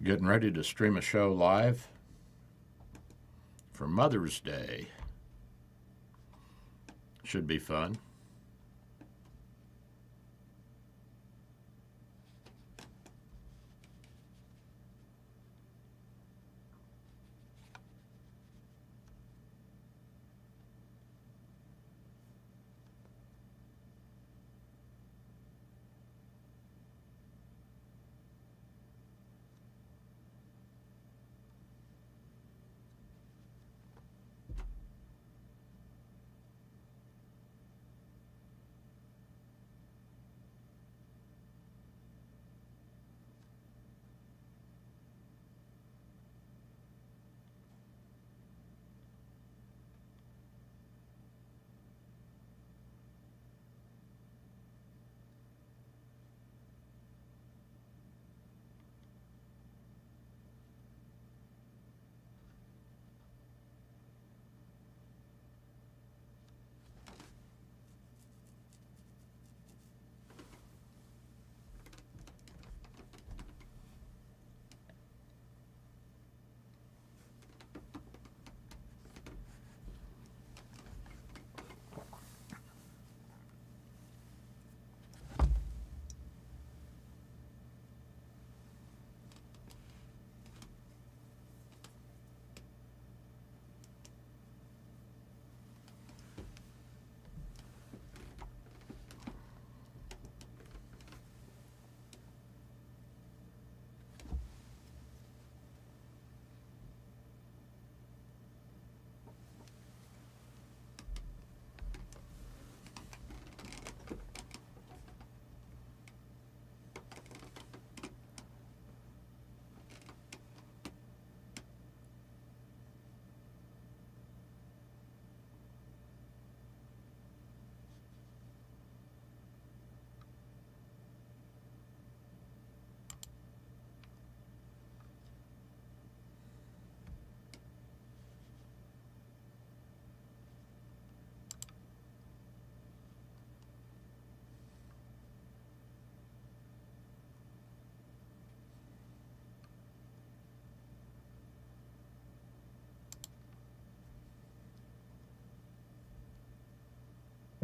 Getting ready to stream a show live for Mother's Day. Should be fun.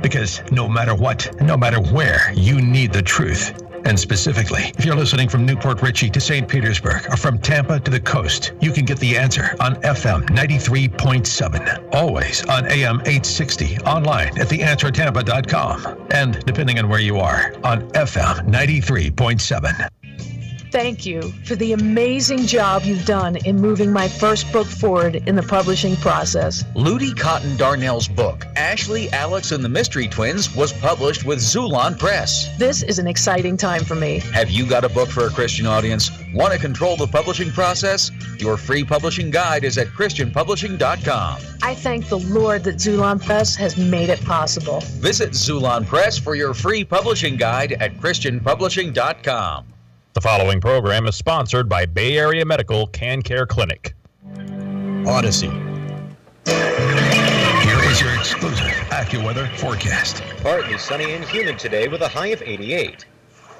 Because no matter what, no matter where, you need the truth. And specifically, if you're listening from Newport Richey to St. Petersburg or from Tampa to the coast, you can get the answer on FM 93.7. Always on AM 860, online at theanswertampa.com. And depending on where you are, on FM 93.7. Thank you for the amazing job you've done in moving my first book forward in the publishing process. Ludi Cotton Darnell's book, Ashley, Alex, and the Mystery Twins, was published with Zulon Press. This is an exciting time for me. Have you got a book for a Christian audience? Want to control the publishing process? Your free publishing guide is at christianpublishing.com. I thank the Lord that Zulon Press has made it possible. Visit Zulon Press for your free publishing guide at christianpublishing.com. The following program is sponsored by Bay Area Medical Can Care Clinic. Odyssey. Here is your exclusive Accuweather Forecast. Partly sunny and humid today with a high of 88.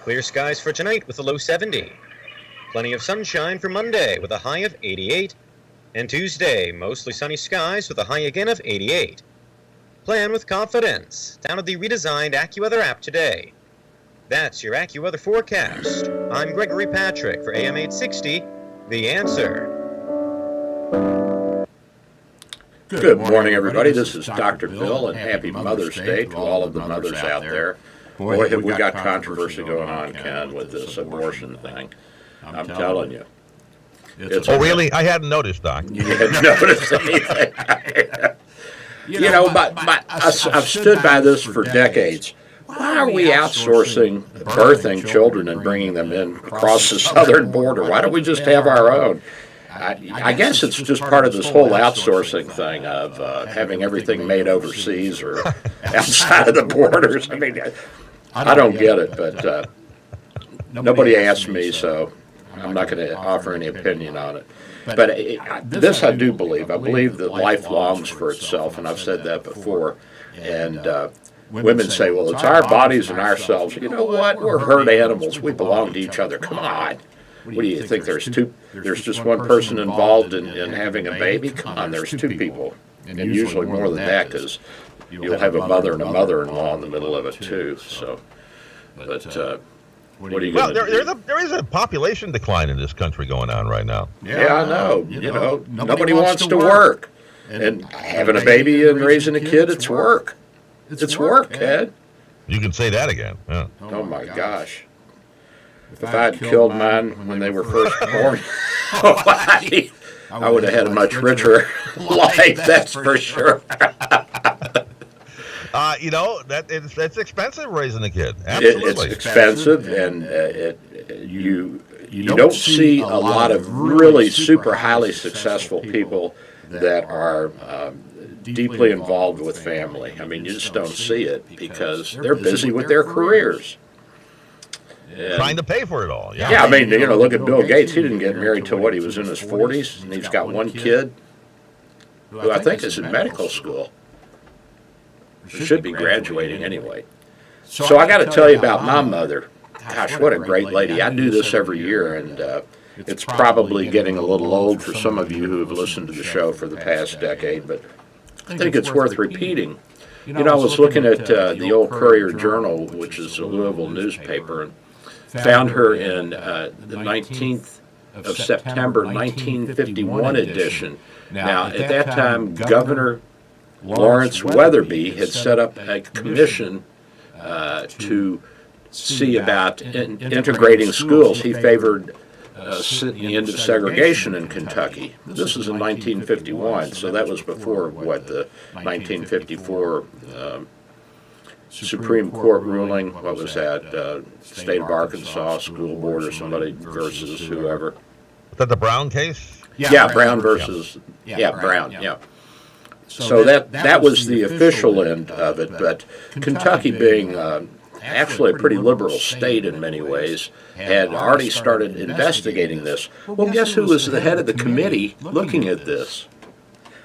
Clear skies for tonight with a low 70. Plenty of sunshine for Monday with a high of 88. And Tuesday, mostly sunny skies with a high again of 88. Plan with confidence. Download the redesigned Accuweather app today. That's your Accuweather Forecast. I'm Gregory Patrick for AM 860, The Answer. Good morning, everybody. This is Dr. Bill, and happy Mother's Day to all of the mothers out there. Boy, have we got controversy going on, Ken, with this abortion thing. I'm telling you. Oh, really? I hadn't noticed, Doc. You hadn't noticed anything. I've stood by this for decades. Why are we outsourcing birthing children and bringing them in across the southern border? Why don't we just have our own? I guess it's just part of this whole outsourcing thing of having everything made overseas or outside of the borders. I mean, I don't get it, but nobody asked me, so I'm not going to offer any opinion on it. But this I do believe. I believe that life longs for itself, and I've said that before. And women say, well, it's our bodies and ourselves. You know what? We're herd animals. We belong to each other. Come on. What do you think? There's just one person involved in having a baby? Come on, there's two people, and usually more than that, because you'll have a mother and a mother-in-law in the middle of it too. So, but what are you going to do? There is a population decline in this country going on right now. Yeah, I know. You know, nobody wants to work, and having a baby and raising a kid, it's work. It's work, Ed. You can say that again. Yeah. Oh my gosh. If I'd killed mine when they were first born, I would have had a much richer life, that's for sure. You know, that's expensive raising a kid. Absolutely. It's expensive, and you don't see a lot of really super highly successful people that are deeply involved with family. I mean, you just don't see it because they're busy with their careers. And trying to pay for it all. Yeah, I mean, you know, look at Bill Gates. He didn't get married till, what, he was in his 40s, and he's got one kid who I think is in medical school. He should be graduating anyway. So I got to tell you about my mother. Gosh, what a great lady. I do this every year, and it's probably getting a little old for some of you who have listened to the show for the past decade, but I think it's worth repeating. You know, I was looking at the old Courier-Journal, which is a Louisville newspaper, and found her in the 19th of September 1951 edition. Now, at that time, Governor Lawrence Weatherby had set up a commission to see about integrating schools. He favored the end of segregation in Kentucky. This was in 1951, so that was before, what, the 1954 Supreme Court ruling. What was that? State of Arkansas School Board or somebody versus whoever. Is that the Brown case? Yeah, Brown versus, Brown, yeah. So that was the official end of it, but Kentucky being actually a pretty liberal state in many ways, had already started investigating this. Well, guess who was the head of the committee looking at this?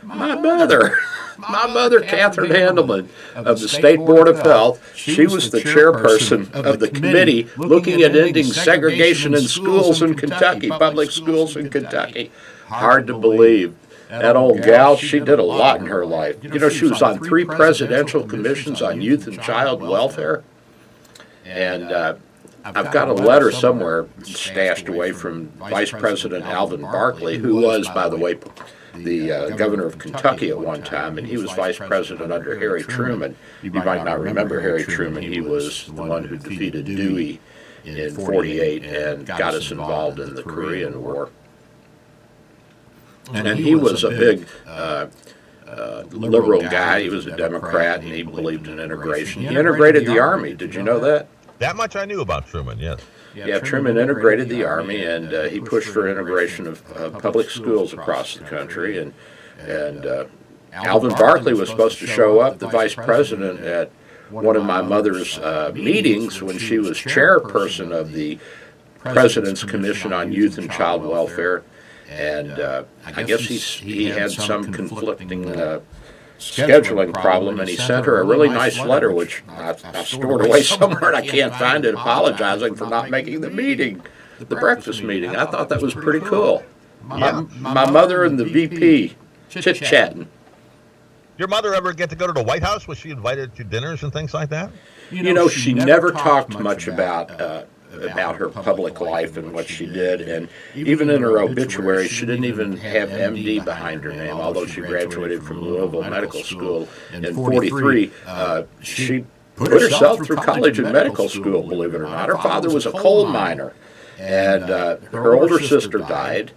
My mother. My mother, Catherine Handelman, of the State Board of Health. She was the chairperson of the committee looking at ending segregation in schools in Kentucky, public schools in Kentucky. Hard to believe. That old gal, she did a lot in her life. You know, she was on 3 presidential commissions on youth and child welfare. And I've got a letter somewhere stashed away from Vice President Alvin Barkley, who was, by the way, the governor of Kentucky at one time, and he was vice president under Harry Truman. You might not remember Harry Truman. He was the one who defeated Dewey in '48 and got us involved in the Korean War. And he was a big liberal guy. He was a Democrat, and he believed in integration. He integrated the Army. Did you know that? That much I knew about Truman, yes. Yeah, Truman integrated the Army, and he pushed for integration of public schools across the country. And Alvin Barkley was supposed to show up, the vice president, at one of my mother's meetings when she was chairperson of the President's Commission on Youth and Child Welfare. And I guess he had some conflicting scheduling problem, and he sent her a really nice letter, which I stored away somewhere and I can't find it, apologizing for not making the meeting, the breakfast meeting. I thought that was pretty cool. My mother and the VP chit-chatting. Your mother ever get to go to the White House? Was she invited to dinners and things like that? You know, she never talked much about her public life and what she did, and even in her obituary, she didn't even have MD behind her name, although she graduated from Louisville Medical School in '43. She put herself through college and medical school, believe it or not. Her father was a coal miner, and her older sister died,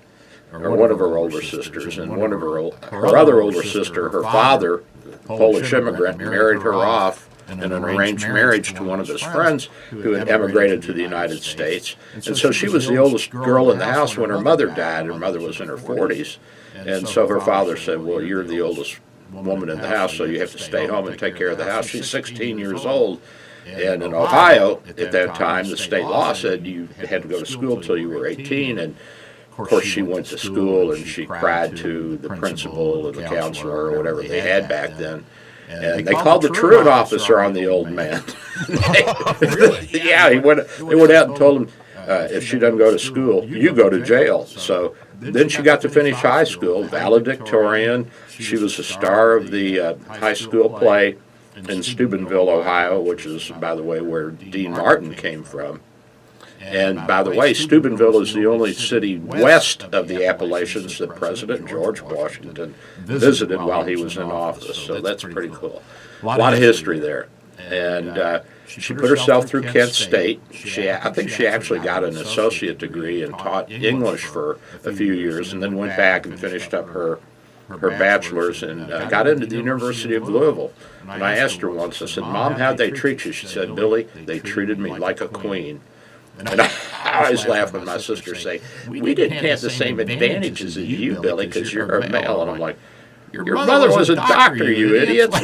or one of her older sisters, and one of her other older sister, her father, Polish immigrant, married her off in an arranged marriage to one of his friends who had emigrated to the United States. And so she was the oldest girl in the house when her mother died. Her mother was in her 40s. And so her father said, well, you're the oldest woman in the house, so you have to stay home and take care of the house. She's 16 years old. And in Ohio, at that time, the state law said you had to go to school until you were 18. And of course, she went to school and she cried to the principal or the counselor or whatever they had back then. And they called the truant officer on the old man. Really? Yeah, they went out and told him, if she doesn't go to school, you go to jail. So then she got to finish high school, valedictorian. She was a star of the high school play in Steubenville, Ohio, which is, by the way, where Dean Martin came from. And by the way, Steubenville is the only city west of the Appalachians that President George Washington visited while he was in office. So that's pretty cool. A lot of history there. And she put herself through Kent State. I think she actually got an associate degree and taught English for a few years, and then went back and finished up her bachelor's and got into the University of Louisville. And I asked her once, I said, "Mom, how'd they treat you?" She said, "Billy, they treated me like a queen." And I always laugh when my sisters say, "We didn't have the same advantages as you, Billy, because you're a male." And I'm like, "Your mother was a doctor, you idiots."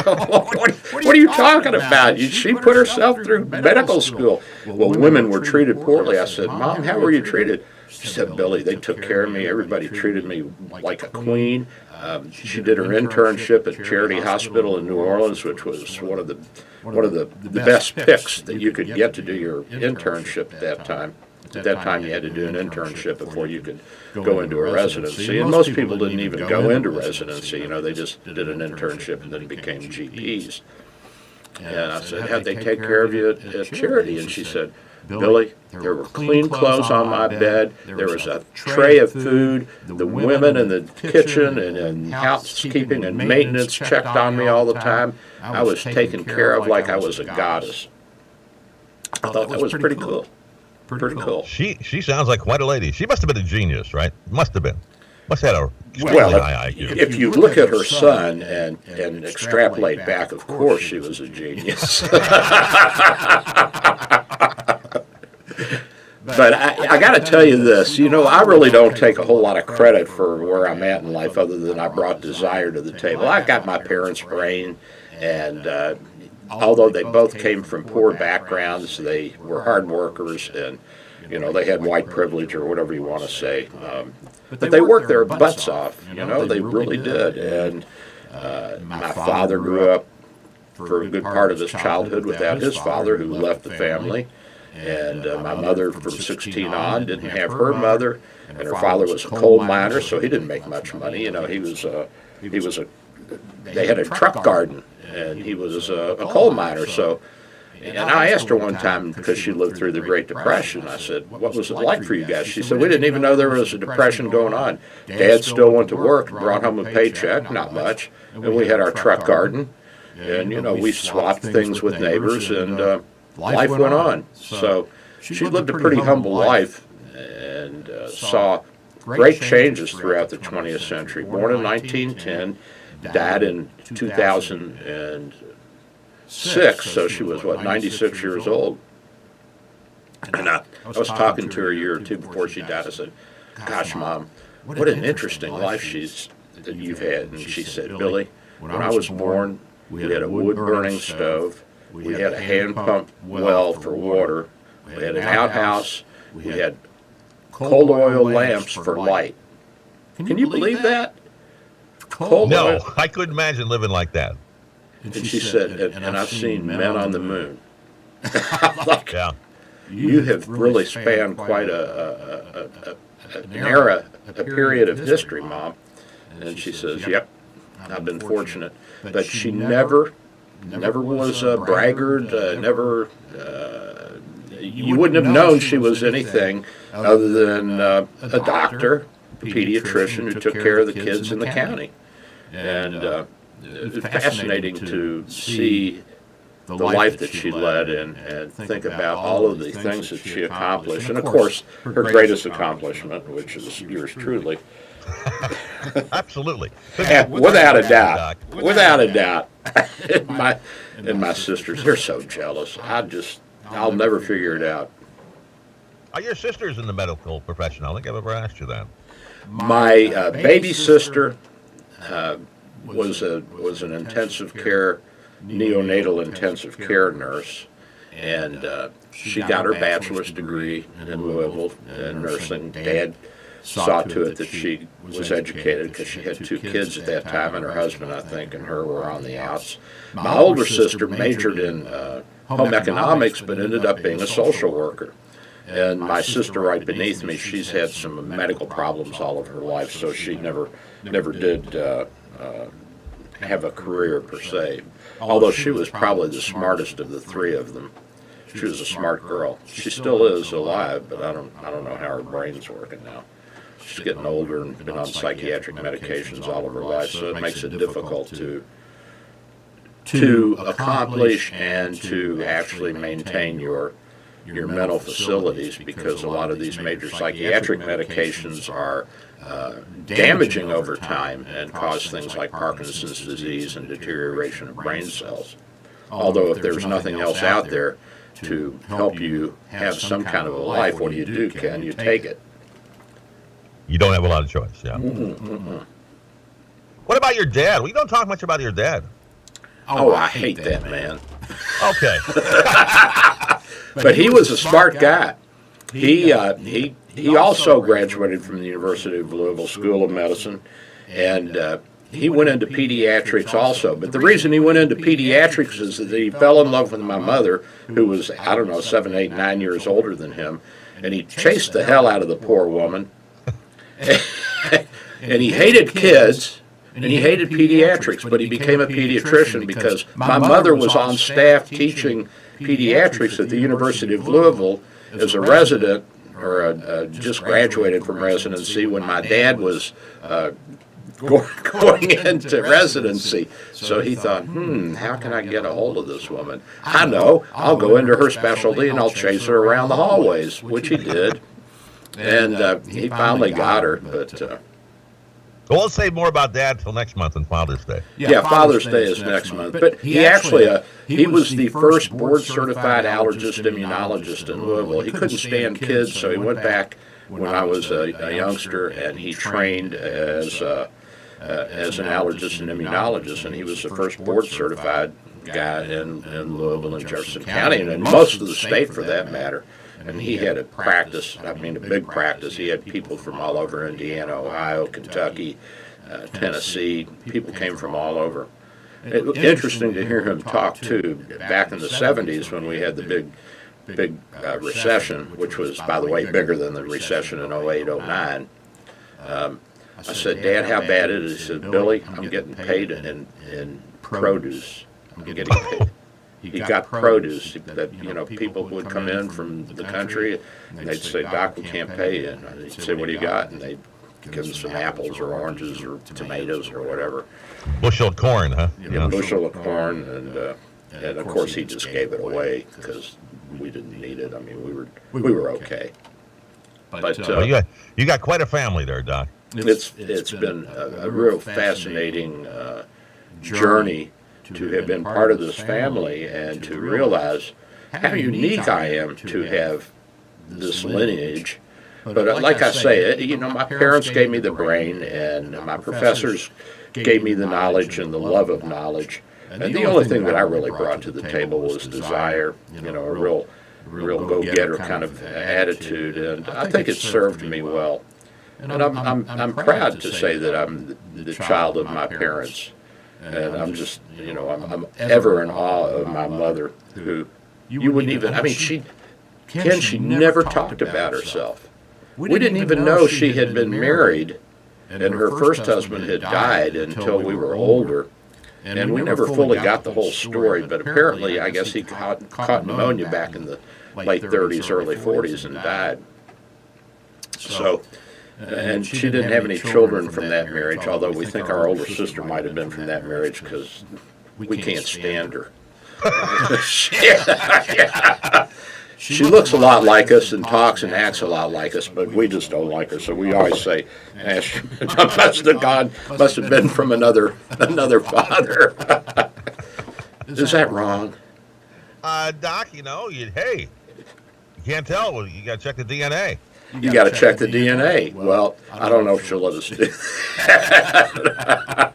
What are you talking about? She put herself through medical school. Well, women were treated poorly. I said, "Mom, how were you treated?" She said, "Billy, they took care of me. Everybody treated me like a queen." She did her internship at Charity Hospital in New Orleans, which was one of the best picks that you could get to do your internship at that time. At that time, you had to do an internship before you could go into a residency. And most people didn't even go into residency. They just did an internship and then became GPs. And I said, "How'd they take care of you at Charity?" And she said, "Billy, there were clean clothes on my bed. There was a tray of food. The women in the kitchen and housekeeping and maintenance checked on me all the time. I was taken care of like I was a goddess." I thought that was pretty cool. Pretty cool. She sounds like quite a lady. She must have been a genius, right? Must have been. Must have had a extremely high IQ. If you look at her son and extrapolate back, of course she was a genius. But I got to tell you this, I really don't take a whole lot of credit for where I'm at in life other than I brought desire to the table. I got my parents' brain, and although they both came from poor backgrounds, they were hard workers, and they had white privilege or whatever you want to say. But they worked their butts off, they really did. And my father grew up for a good part of his childhood without his father, who left the family. And my mother, from 16 on, didn't have her mother, and her father was a coal miner, so he didn't make much money. They had a truck garden, and he was a coal miner. So, and I asked her one time, because she lived through the Great Depression, I said, "What was it like for you guys?" She said, "We didn't even know there was a depression going on. Dad still went to work, brought home a paycheck, not much, and we had our truck garden, and we swapped things with neighbors, and life went on." So she lived a pretty humble life and saw great changes throughout the 20th century. Born in 1910, died in 2006, so she was, 96 years old. And I was talking to her a year or two before she died. I said, "Gosh, Mom, what an interesting life that you've had." And she said, "Billy, when I was born, we had a wood-burning stove. We had a hand-pumped well for water. We had an outhouse. We had coal oil lamps for light." Can you believe that? Coal No, oil. I couldn't imagine living like that. And she said, and I've seen men on the moon. Like, Yeah. you have really spanned quite an era, a period of history, Mom. And she says, "Yep, I've been fortunate." But she never was a braggart, you wouldn't have known she was anything other than a doctor, a pediatrician who took care of the kids in the county. And it's fascinating to see the life that she led and think about all of the things that she accomplished. And of course, her greatest accomplishment, which is yours truly. Absolutely. Without a doubt. Without a doubt. And my sisters, they're so jealous. I'll never figure it out. Are your sisters in the medical profession? I don't think I've ever asked you that. My baby sister was an intensive care, neonatal intensive care nurse, and she got her bachelor's degree in Louisville in nursing. Dad saw to it that she was educated because she had 2 kids at that time, and her husband, I think, and her were on the outs. My older sister majored in home economics, but ended up being a social worker. And my sister right beneath me, she's had some medical problems all of her life, so she never did have a career per se. Although she was probably the smartest of the three of them. She was a smart girl. She still is alive, but I don't know how her brain's working now. She's getting older and been on psychiatric medications all of her life, so it makes it difficult to accomplish and to actually maintain your mental facilities, because a lot of these major psychiatric medications are damaging over time and cause things like Parkinson's disease and deterioration of brain cells. Although if there's nothing else out there to help you have some kind of a life, what do, Ken? You take it. You don't have a lot of choice, yeah. What about your dad? We don't talk much about your dad. Oh, I hate that man. Okay. But he was a smart guy. He also graduated from the University of Louisville School of Medicine, and he went into pediatrics also. But the reason he went into pediatrics is that he fell in love with my mother, who was, 7, 8, 9 years older than him, and he chased the hell out of the poor woman. And he hated kids, and he hated pediatrics, but he became a pediatrician because my mother was on staff teaching pediatrics at the University of Louisville as a resident, or just graduated from residency when my dad was going into residency. So he thought, how can I get a hold of this woman? I know, I'll go into her specialty and I'll chase her around the hallways, which he did. And he finally got her, but... Well, let's say more about Dad till next month on Father's Day. Yeah, Father's Day is next month. But he actually, he was the first board-certified allergist immunologist in Louisville. He couldn't stand kids, so he went back when I was a youngster, and he trained as an allergist and immunologist, and he was the first board-certified guy in Louisville and Jefferson County, and in most of the state for that matter. And he had a practice, a big practice. He had people from all over Indiana, Ohio, Kentucky, Tennessee. People came from all over. It was interesting to hear him talk, too, back in the 70s when we had the big recession, which was, by the way, bigger than the recession in 08, 09. I said, Dad, how bad is it? He said, Billy, I'm getting paid in produce. I'm getting paid. He got produce that, people would come in from the country, and they'd say, Doc, we can't pay you. And he'd say, what do you got? And they'd give him some apples or oranges or tomatoes or whatever. Bushel of corn, huh? Yeah, bushel of corn, and of course he just gave it away because we didn't need it. I mean, we were okay. But you got quite a family there, Doc. It's been a real fascinating journey to have been part of this family and to realize how unique I am to have this lineage. But like I say, my parents gave me the brain, and my professors gave me the knowledge and the love of knowledge. And the only thing that I really brought to the table was desire, a real go-getter kind of attitude. And I think it served me well. And I'm proud to say that I'm the child of my parents. And I'm just, I'm ever in awe of my mother, who you wouldn't even, she never talked about herself. We didn't even know she had been married, and her first husband had died until we were older. And we never fully got the whole story, but apparently, I guess he caught pneumonia back in the late 30s, early 40s, and died. So... And she didn't have any children from that marriage, although we think our older sister might have been from that marriage because we can't stand her. She looks a lot like us and talks and acts a lot like us, but we just don't like her. So we always say, she must have been from another father. Is that wrong? Doc, you can't tell. Well, you got to check the DNA. You got to check the DNA. Well, I don't know if she'll let us do that.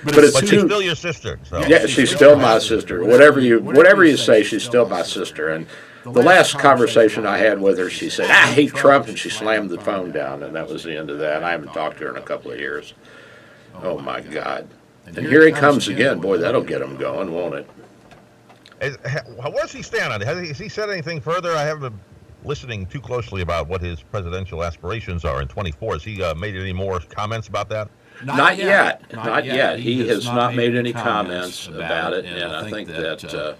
But she's still your sister. So. Yeah, she's still my sister. Whatever you say, she's still my sister. And the last conversation I had with her, she said, I hate Trump, and she slammed the phone down, and that was the end of that. I haven't talked to her in a couple of years. Oh, my God. And here he comes again. Boy, that'll get him going, won't it? Where's he stand on it? Has he said anything further? I haven't listening too closely about what his presidential aspirations are in 24. Has he made any more comments about that? Not yet. Not yet. He has not made any comments about it, and I think that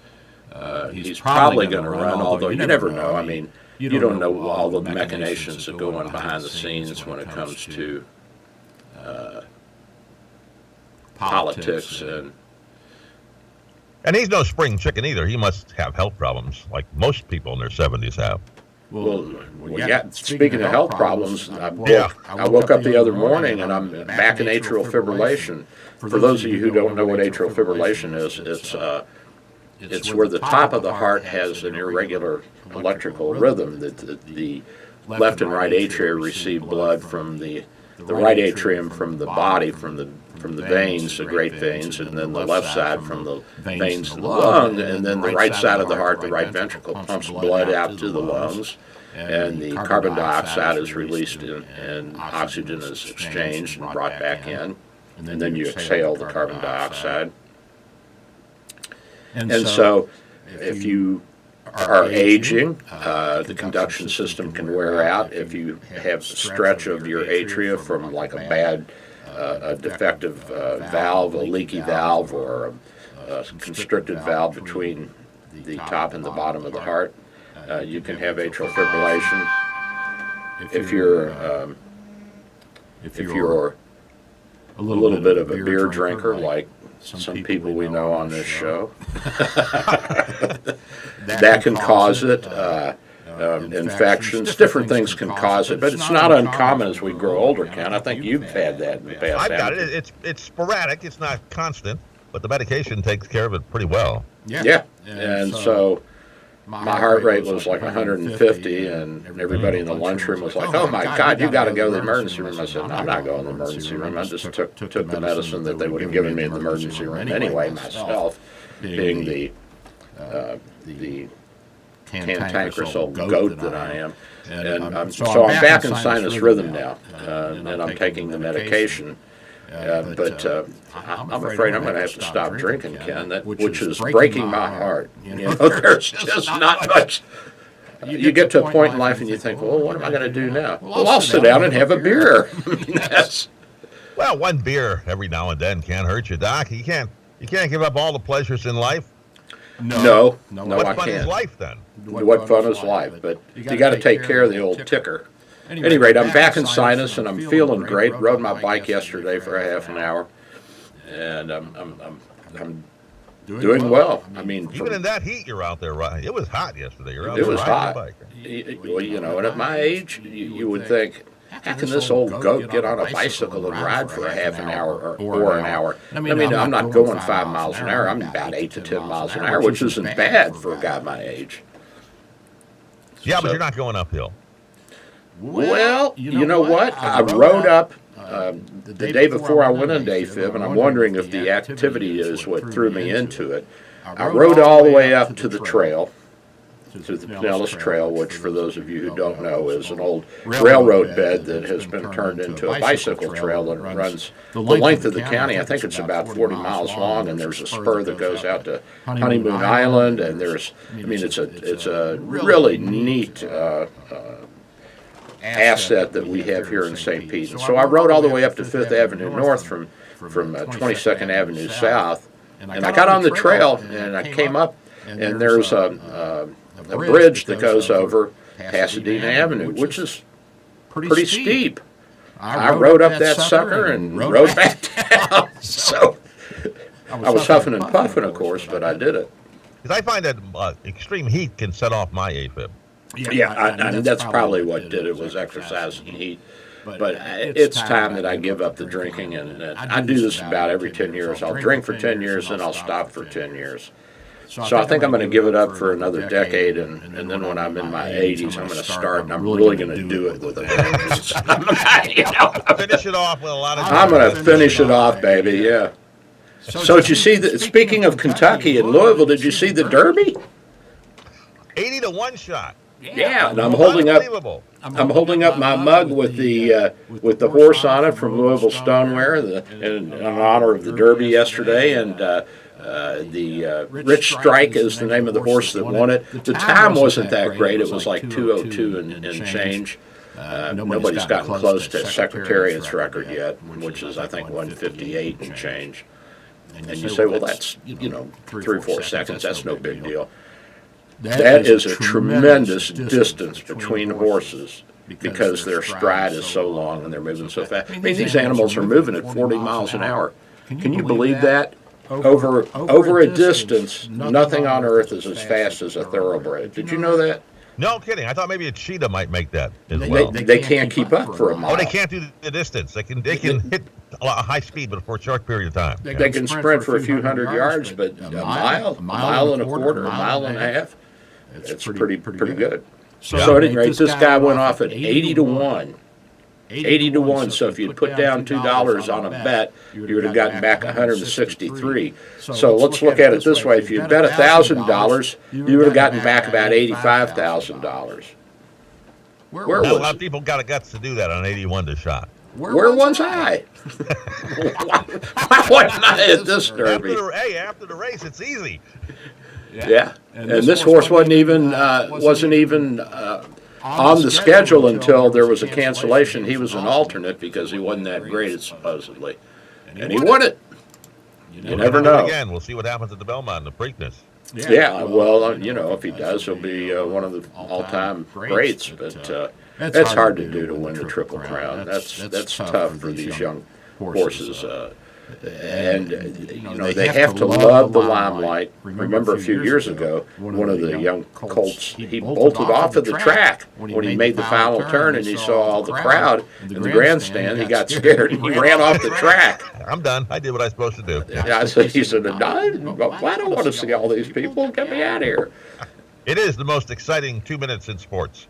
he's probably going to run, although you never know. I mean, you don't know all the machinations that go on behind the scenes when it comes to politics. And he's no spring chicken either. He must have health problems like most people in their 70s have. Well, yeah. Speaking of health problems, I woke up the other morning and I'm back in atrial fibrillation. For those of you who don't know what atrial fibrillation is, it's where the top of the heart has an irregular electrical rhythm. The left and right atria receive blood from the right atrium from the body, from the veins, the great veins, and then the left side from the veins to the lung, and then the right side of the heart, the right ventricle, pumps blood out to the lungs, and the carbon dioxide is released and oxygen is exchanged and brought back in, and then you exhale the carbon dioxide. And so if you are aging, the conduction system can wear out. If you have stretch of your atria from like a bad a defective valve, a leaky valve, or a constricted valve between the top and the bottom of the heart, you can have atrial fibrillation. If you're a little bit of a beer drinker, like some people we know on this show, that can cause it. Infections, different things can cause it, but it's not uncommon as we grow older, Ken. I think you've had that in the past. I've got it. It's sporadic. It's not constant, but the medication takes care of it pretty well. Yeah. And so my heart rate was like 150, and everybody in the lunchroom was like, "Oh my God, you got to go to the emergency room." I said, "No, I'm not going to the emergency room. I just took the medicine that they would have given me in the emergency room anyway, myself, being the cantankerous old goat that I am." And so I'm back in sinus rhythm now, and I'm taking the medication. But I'm afraid I'm going to have to stop drinking, Ken, which is breaking my heart. You know, there's just not much. You get to a point in life and you think, well, what am I going to do now? Well, I'll sit down and have a beer. Well, one beer every now and then can't hurt you, Doc. You can't give up all the pleasures in life. No, what I fun can't. is life then? What fun is life? But you got to take care of the old ticker. At any rate, I'm back in sinus and I'm feeling great. Rode my bike yesterday for a half an hour, and I'm doing well. I mean, even in that heat, you're out there riding. It was hot yesterday. You're out it there was riding hot. your bike. Well, you know, and at my age, you would think, how can this old goat get on a bicycle and ride for a half an hour or an hour? I mean, I'm not going 5 miles an hour. I'm about 8 to 10 miles an hour, which isn't bad for a guy my age. Yeah, but you're not going uphill. Well, you know what? I rode up the day before I went into AFib, and I'm wondering if the activity is what threw me into it. I rode all the way up to the trail, to the Pinellas Trail, which, for those of you who don't know, is an old railroad bed that has been turned into a bicycle trail, and it runs the length of the county. I think it's about 40 miles long, and there's a spur that goes out to Honeymoon Island, and it's a really neat asset that we have here in St. Pete. And so I rode all the way up to 5th Avenue North from 22nd Avenue South, and I got on the trail, and I came up, and there's a bridge that goes over Pasadena Avenue, which is pretty steep. I rode up that sucker and rode back down. So I was huffing and puffing, of course, but I did it. Because I find that extreme heat can set off my AFib. Yeah, that's probably what did it, was exercise and heat. But it's time that I give up the drinking, and I do this about every 10 years. I'll drink for 10 years, then I'll stop for 10 years. So I think I'm going to give it up for another decade, and then when I'm in my 80s, I'm going to start, and I'm really going to do it with a vengeance. Finish it off with a lot of... I'm going to finish it off, baby, yeah. So did you see, speaking of Kentucky and Louisville, did you see the Derby? 80 to 1 shot. Yeah, and I'm holding up my mug with the horse on it from Louisville Stoneware in honor of the Derby yesterday, and Rich Strike is the name of the horse that won it. The time wasn't that great. It was like 2:02 and change. Nobody's gotten close to Secretariat's record yet, which is, I think, 1:58 and change. And you say, well, that's, 3 or 4 seconds. That's no big deal. That is a tremendous distance between horses because their stride is so long and they're moving so fast. I mean, these animals are moving at 40 miles an hour. Can you believe that? Over a distance, nothing on earth is as fast as a thoroughbred. Did you know that? No kidding. I thought maybe a cheetah might make that as well. They can't keep up for a mile. Oh, they can't do the distance. They can hit a high speed, but for a short period of time. They can sprint for a few hundred yards, but a mile and a quarter, a mile and a half, it's pretty good. So at any rate, this guy went off at 80 to 1. 80 to 1. So if you'd put down $2 on a bet, you would have gotten back 163. So let's look at it this way. If you bet $1,000, you would have gotten back about $85,000. A lot of people got the guts to do that on 81 to shot. Where was I? Why wasn't I at this derby? After the race, it's easy. Yeah, and this horse wasn't even on the schedule until there was a cancellation. He was an alternate because he wasn't that great, supposedly, and he won it. You never know. Again, we'll see what happens at the Belmont in the Preakness. Yeah, well, if he does, he'll be one of the all-time greats. But that's hard to do to win the Triple Crown. That's tough for these young horses. And they have to love the limelight. Remember a few years ago, one of the young colts, he bolted off of the track when he made the final turn and he saw all the crowd in the grandstand. He got scared and he ran off the track. I'm done. I did what I was supposed to do. Yeah, he said, I don't want to see all these people. Get me out of here. It is the most exciting 2 minutes in sports.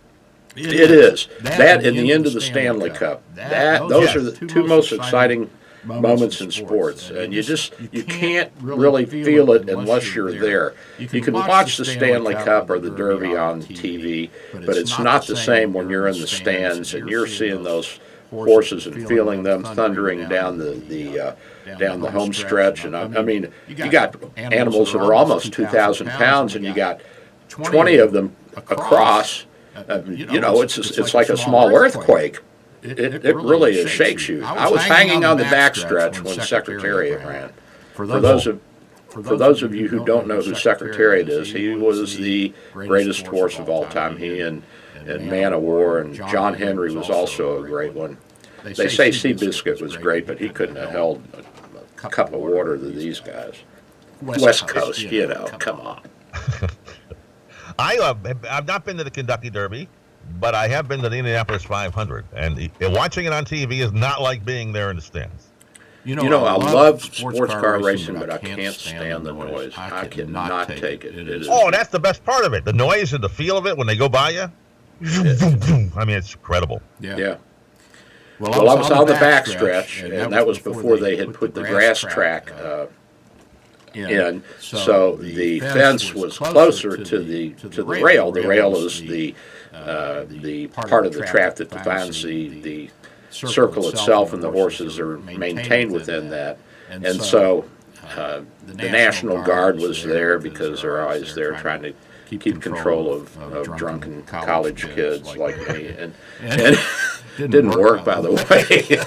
It is. That and the end of the Stanley Cup. Those are the two most exciting moments in sports, and you can't really feel it unless you're there. You can watch the Stanley Cup or the Derby on TV, but it's not the same when you're in the stands and you're seeing those horses and feeling them thundering down the home stretch. And I mean, you got animals that are almost 2,000 pounds, and you got 20 of them across. It's like a small earthquake. It really shakes you. I was hanging on the backstretch when Secretariat ran. For those of you who don't know who Secretariat is, he was the greatest horse of all time. He and Man of War, and John Henry was also a great one. They say Seabiscuit was great, but he couldn't have held a cup of water to these guys. West Coast, come on. I've not been to the Kentucky Derby, but I have been to the Indianapolis 500, and watching it on TV is not like being there in the stands. I love sports car racing, but I can't stand the noise. I cannot take it. That's the best part of it. The noise and the feel of it when they go by you. I mean, it's incredible. Yeah. Well, I was on the backstretch, and that was before they had put the grass track in. So the fence was closer to the rail. The rail is the part of the track that defines the circle itself, and the horses are maintained within that. And so the National Guard was there because they're always there trying to keep control of drunken college kids like me. And it didn't work, by the way.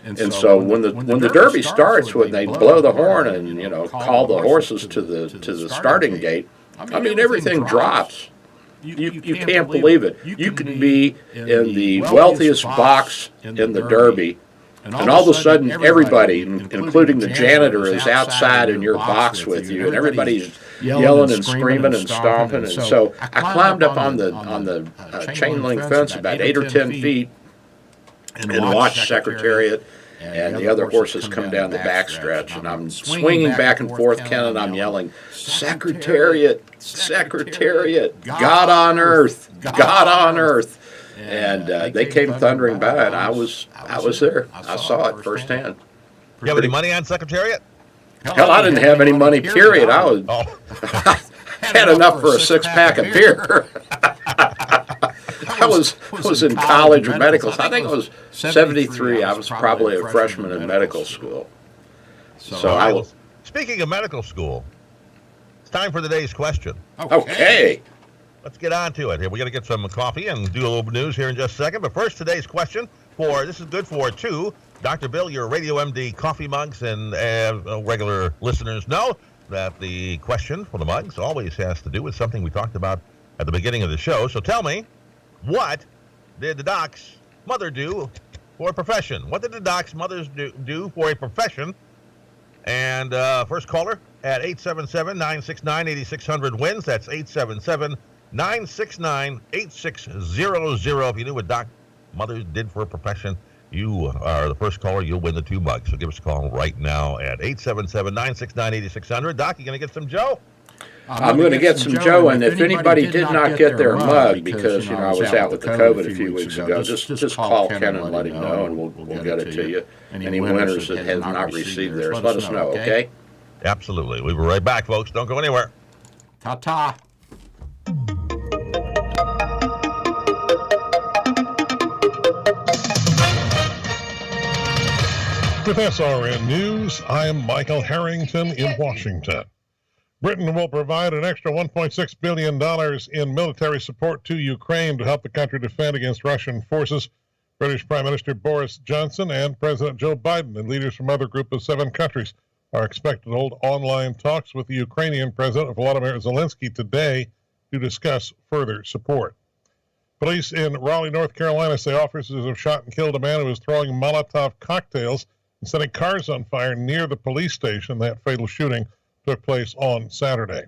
And so when the Derby starts, when they blow the horn and call the horses to the starting gate, I mean, everything drops. You can't believe it. You can be in the wealthiest box in the Derby, and all of a sudden everybody, including the janitor, is outside in your box with you, and everybody's yelling and screaming and stomping. And so I climbed up on the chain link fence about 8 or 10 feet and watched Secretariat and the other horses come down the backstretch, and I'm swinging back and forth, Ken, and I'm yelling, Secretariat, Secretariat, God on earth, God on earth. And they came thundering by, and I was there. I saw it firsthand. You have any money on Secretariat? Hell, I didn't have any money, period. I had enough for a 6-pack of beer. I was in college or medical. I think it was 73. I was probably a freshman in medical school. So speaking of medical school, it's time for today's question. Okay. Let's get on to it. Here, we got to get some coffee and do a little news here in just a second. But first, today's question this is good for two. Dr. Bill, your Radio MD coffee mugs, and regular listeners know that the question for the mugs always has to do with something we talked about at the beginning of the show. So tell me, what did the doc's mother do for a profession? What did the doc's mothers do for a profession? And first caller at 877-969-8600 wins. That's 877-969-8600. If you knew what doc mothers did for a profession, you are the first caller. You'll win the 2 mugs. So give us a call right now at 877-969-8600. Doc, you going to get some Joe? I'm going to get some Joe, and if anybody did not get their mug because, I was out with the COVID a few weeks ago, just call Ken and let him know, and we'll get it to you. Any winners that have not received theirs, let us know, okay? Absolutely. We'll be right back, folks. Don't go anywhere. Ta-ta. With SRN News, I'm Michael Harrington in Washington. Britain will provide an extra $1.6 billion in military support to Ukraine to help the country defend against Russian forces. British Prime Minister Boris Johnson and President Joe Biden and leaders from other group of 7 countries are expected to hold online talks with the Ukrainian President Volodymyr Zelensky today to discuss further support. Police in Raleigh, North Carolina say officers have shot and killed a man who was throwing Molotov cocktails and setting cars on fire near the police station. That fatal shooting took place on Saturday.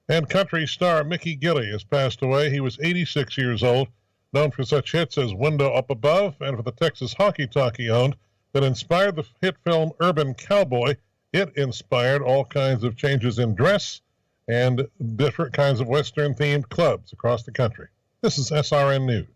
And country star Mickey Gilley has passed away. He was 86 years old, known for such hits as Window Up Above and for the Texas honky tonk he owned that inspired the hit film Urban Cowboy. It inspired all kinds of changes in dress and different kinds of Western-themed clubs across the country. This is SRN News.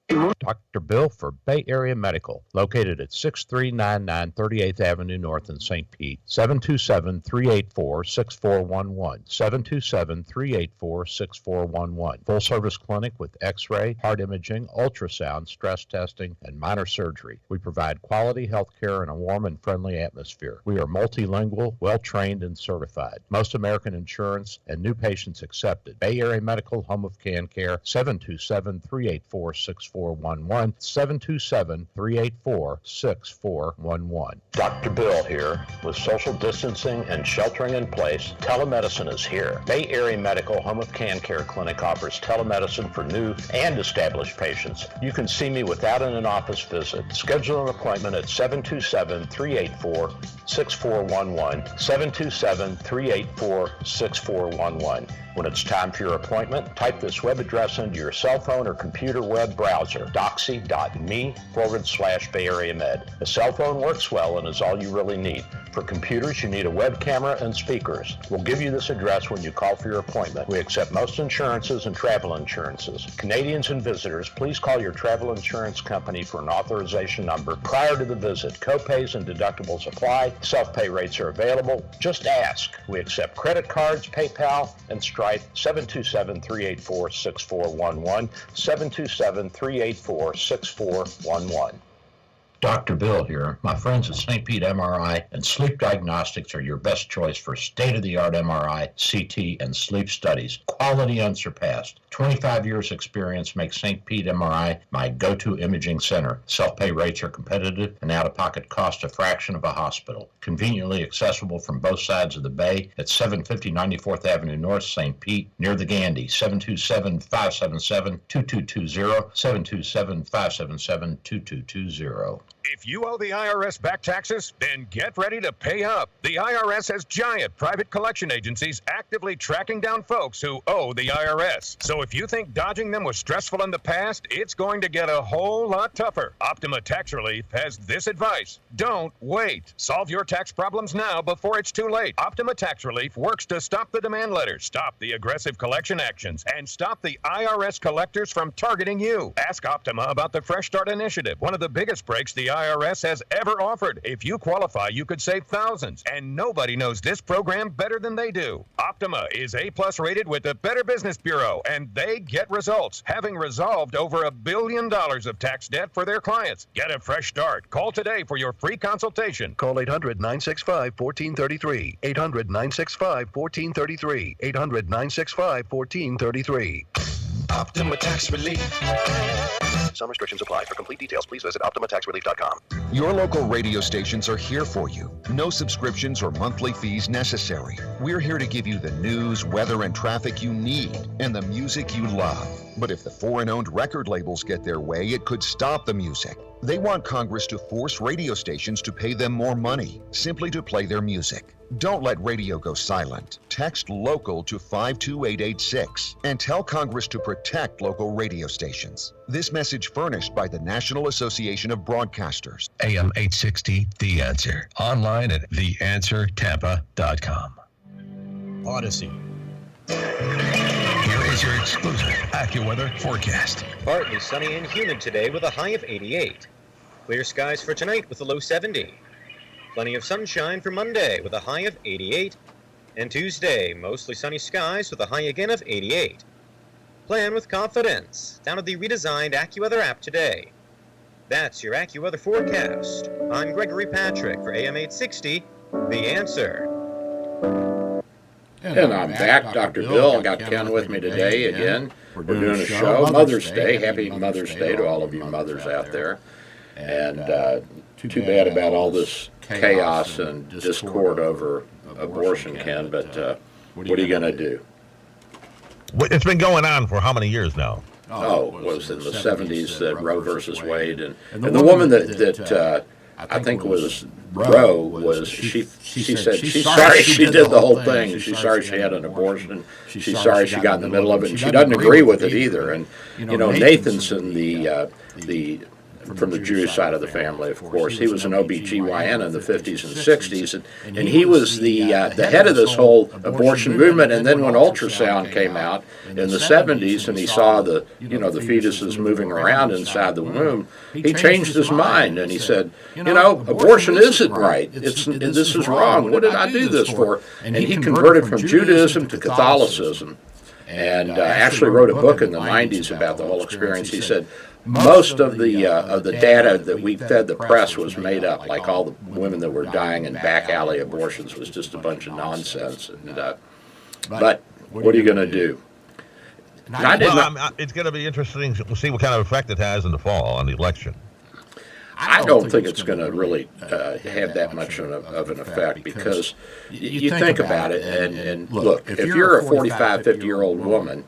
Dr. Bill for Bay Area Medical, located at 6399 38th Avenue North in St. Pete, 727-384-6411, 727-384-6411. Full-service clinic with x-ray, heart imaging, ultrasound, stress testing, and minor surgery. We provide quality health care in a warm and friendly atmosphere. We are multilingual, well-trained, and certified. Most American insurance and new patients accepted. Bay Area Medical, home of Can Care, 727-384-6411. 727-384-6411. Dr. Bill here. With social distancing and sheltering in place, telemedicine is here. Bay Area Medical Home of Can Care Clinic offers telemedicine for new and established patients. You can see me without an in-office visit. Schedule an appointment at 727-384-6411, 727-384-6411. When it's time for your appointment, type this web address into your cell phone or computer web browser, doxy.me/Bay Area Med. A cell phone works well and is all you really need. For computers, you need a web camera and speakers. We'll give you this address when you call for your appointment. We accept most insurances and travel insurances. Canadians and visitors, please call your travel insurance company for an authorization number prior to the visit. Copays and deductibles apply. Self-pay rates are available. Just ask. We accept credit cards, PayPal, and Stripe. 727-384-6411, 727-384-6411. Dr. Bill here. My friends at St. Pete MRI and Sleep Diagnostics are your best choice for state-of-the-art MRI, CT, and sleep studies. Quality unsurpassed. 25 years experience makes St. Pete MRI my go-to imaging center. Self-pay rates are competitive and out-of-pocket cost a fraction of a hospital. Conveniently accessible from both sides of the bay at 750 94th Avenue North, St. Pete, near the Gandy. 727-577-2220, 727-577-2220. If you owe the IRS back taxes, then get ready to pay up. The IRS has giant private collection agencies actively tracking down folks who owe the IRS. So if you think dodging them was stressful in the past, it's going to get a whole lot tougher. Optima Tax Relief has this advice. Don't wait. Solve your tax problems now before it's too late. Optima Tax Relief works to stop the demand letters, stop the aggressive collection actions, and stop the IRS collectors from targeting you. Ask Optima about the Fresh Start Initiative, one of the biggest breaks the IRS has ever offered. If you qualify, you could save thousands, and nobody knows this program better than they do. Optima is A+ rated with the Better Business Bureau, and they get results, having resolved over $1 billion of tax debt for their clients. Get a fresh start. Call today for your free consultation. Call 800-965-1433. 800-965-1433. 800-965-1433. Optima Tax Relief. Some restrictions apply. For complete details, please visit OptimaTaxRelief.com. Your local radio stations are here for you. No subscriptions or monthly fees necessary. We're here to give you the news, weather, and traffic you need, and the music you love. But if the foreign-owned record labels get their way, it could stop the music. They want Congress to force radio stations to pay them more money, simply to play their music. Don't let radio go silent. Text LOCAL to 52886 and tell Congress to protect local radio stations. This message furnished by the National Association of Broadcasters. AM 860, The Answer. Online at theanswertampa.com. Odyssey. Here is your exclusive Accuweather Forecast. Partly sunny and humid today with a high of 88. Clear skies for tonight with a low 70. Plenty of sunshine for Monday with a high of 88. And Tuesday, mostly sunny skies with a high again of 88. Plan with confidence. Download the redesigned Accuweather app today. That's your Accuweather Forecast. I'm Gregory Patrick for AM 860, The Answer. And I'm back. Dr. Bill. I got Ken with me today again. We're doing a show. Mother's Day. Happy Mother's Day to all of you mothers out there. And too bad about all this chaos and discord over abortion, Ken, but what are you going to do? It's been going on for how many years now? Oh, it was in the 70s that Roe versus Wade. And the woman that I think was Roe was, she said she's sorry she did the whole thing. She's sorry she had an abortion. She's sorry she got in the middle of it. And she doesn't agree with it either. And, you know, Nathanson, from the Jewish side of the family, of course, he was an OBGYN in the 50s and 60s, and he was the head of this whole abortion movement. And then when ultrasound came out in the 70s, and he saw the fetuses moving around inside the womb, he changed his mind and he said, abortion isn't right. This is wrong. What did I do this for? And he converted from Judaism to Catholicism, and actually wrote a book in the 90s about the whole experience. He said, most of the data that we fed the press was made up, like all the women that were dying in back alley abortions was just a bunch of nonsense. And but what are you going to do? It's going to be interesting to see what kind of effect it has in the fall on the election. I don't think it's going to really have that much of an effect, because you think about it, and look, if you're a 45, 50-year-old woman,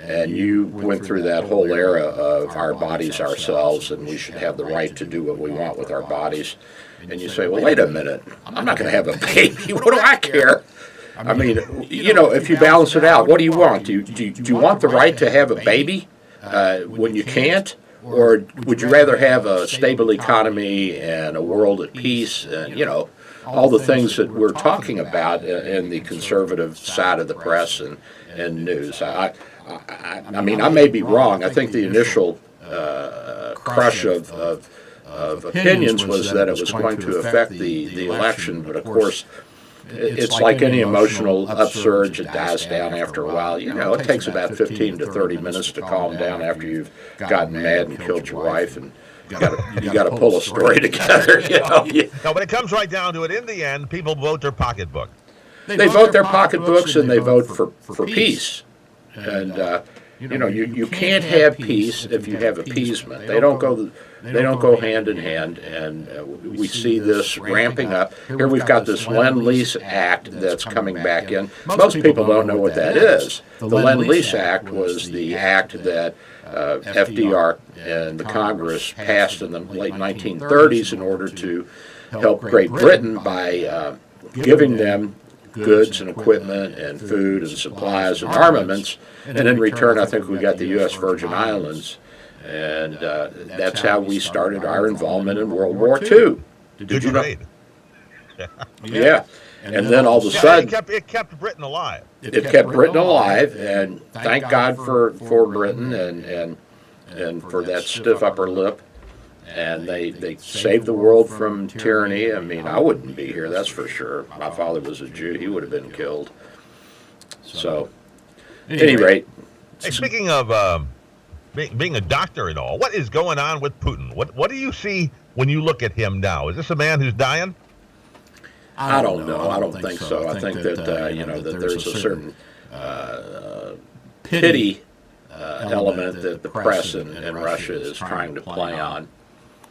and you went through that whole era of our bodies ourselves, and we should have the right to do what we want with our bodies, and you say, well, wait a minute, I'm not going to have a baby. What do I care? I mean, if you balance it out, what do you want? Do you want the right to have a baby when you can't? Or would you rather have a stable economy and a world at peace and, all the things that we're talking about in the conservative side of the press and news? I mean, I may be wrong. I think the initial crush of opinions was that it was going to affect the election, but of course, it's like any emotional upsurge. It dies down after a while. It takes about 15 to 30 minutes to calm down after you've gotten mad and killed your wife, and you got to pull a story together. No, but it comes right down to it. In the end, people vote their pocketbook. They vote their pocketbooks, and they vote for peace. And you can't have peace if you have appeasement. They don't go hand in hand, and we see this ramping up. Here we've got this Lend-Lease Act that's coming back in. Most people don't know what that is. The Lend-Lease Act was the act that FDR and the Congress passed in the late 1930s in order to help Great Britain by giving them goods and equipment and food and supplies and armaments, and in return I think we got the U.S. Virgin Islands, and that's how we started our involvement in World War II. Did you know? Yeah. And then all of a sudden, it kept Britain alive. It kept Britain alive, and thank God for Britain and for that stiff upper lip and they saved the world from tyranny. I mean, I wouldn't be here, that's for sure. My father was a Jew; he would have been killed. So, at any rate. Hey, speaking of being a doctor and all, what is going on with Putin? What do you see when you look at him now? Is this a man who's dying? I don't know. I don't think so. I think that that there's a certain pity element that the press in Russia is trying to play on.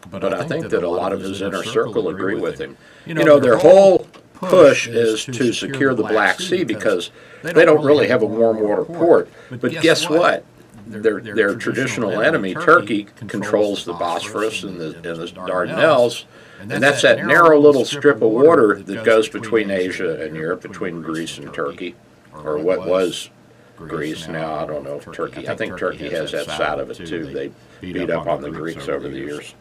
But I think that a lot of his inner circle agree with him. You know, their whole push is to secure the Black Sea because they don't really have a warm water port. But guess what? Their traditional enemy, Turkey, controls the Bosphorus and the Dardanelles. And that's that narrow little strip of water that goes between Asia and Europe, between Greece and Turkey, or what was Greece. Now, I don't know if Turkey, I think Turkey has that side of it too. They beat up on the Greeks over the years.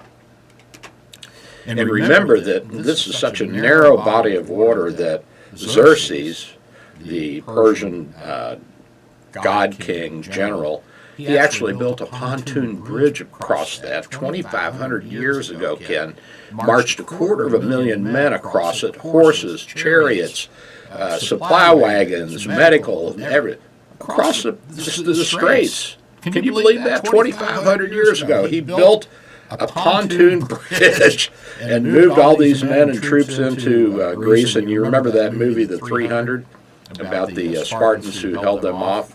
And remember that this is such a narrow body of water that Xerxes, the Persian god king general, he actually built a pontoon bridge across that 2,500 years ago, Ken, marched 250,000 men across it, horses, chariots, supply wagons, medical, everything, across the straits. Can you believe that? 2,500 years ago, he built a pontoon bridge and moved all these men and troops into Greece. And you remember that movie, The 300, about the Spartans who held them off